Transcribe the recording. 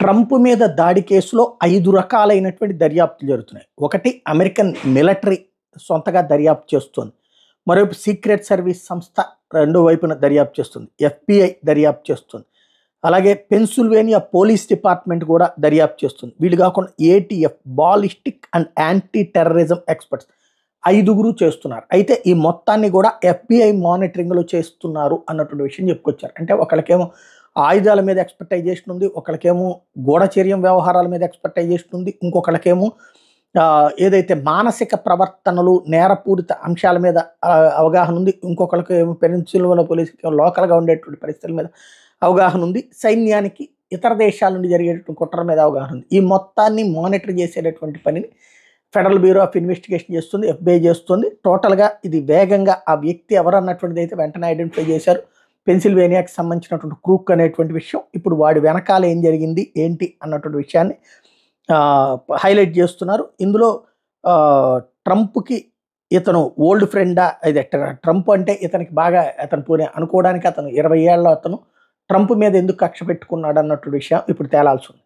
Trump మీద దాడి కేసులో 5 రకాలైనటువంటి దర్యాప్తులు జరుగుతున్నాయి. ఒకటి అమెరికన్ మిలిటరీ సొంతగా దర్యాప్తు చేస్తుంది. మరోవైపు సీక్రెట్ సర్వీస్ సంస్థ రెండో వైపున దర్యాప్తు చేస్తుంది. ఎఫ్బిఐ దర్యాప్తు చేస్తుంది. అలాగే పెన్సిల్వేనియా పోలీస్ డిపార్ట్మెంట్ కూడా దర్యాప్తు చేస్తుంది. వీళ్ళు కాకుండా ATF ballistic and anti terrorism experts 5గురు చేస్తున్నారు. అయితే ఈ మొత్తాన్ని కూడా ఎఫ్బిఐ మానిటరింగ్లో చేస్తున్నారు అన్నటువంటి విషయం చెప్పుకొచ్చారు. అంటే ఒకళ్ళకేమో ఆయుధాల మీద ఎక్స్పర్టైజేషన్ ఉంది, ఒకళ్ళకేమో గూఢచర్యం వ్యవహారాల మీద ఎక్స్పర్టైజేషన్ ఉంది, ఇంకొకళ్ళకేమో ఏదైతే మానసిక ప్రవర్తనలు నేరపూరిత అంశాల మీద అవగాహన ఉంది, ఇంకొకరికి ఏమో పెన్సిల్వేనియా పోలీస్ లోకల్గా ఉండేటువంటి పరిస్థితుల మీద అవగాహన ఉంది, సైన్యానికి ఇతర దేశాల నుండి జరిగేటువంటి కుట్ర మీద అవగాహన ఉంది. ఈ మొత్తాన్ని మానిటర్ చేసేటటువంటి పనిని ఫెడరల్ బ్యూరో ఆఫ్ ఇన్వెస్టిగేషన్ చేస్తుంది, ఎఫ్బిఐ చేస్తుంది. టోటల్గా ఇది వేగంగా ఆ వ్యక్తి ఎవరన్నటువంటిది అయితే వెంటనే ఐడెంటిఫై చేశారు. పెన్సిల్వేనియాకి సంబంధించినటువంటి క్రూక్ అనేటువంటి విషయం. ఇప్పుడు వాడి వెనకాల ఏం జరిగింది ఏంటి అన్నటువంటి విషయాన్ని హైలైట్ చేస్తున్నారు. ఇందులో ట్రంప్కి ఇతను ఓల్డ్ ఫ్రెండా, ఇది ట్రంప్ అంటే ఇతనికి బాగా అతను పోనీ అనుకోవడానికి అతను 20 ఏళ్ళలో అతను ట్రంప్ మీద ఎందుకు కక్ష పెట్టుకున్నాడు అన్నటువంటి విషయం ఇప్పుడు తేలాల్సి ఉంది.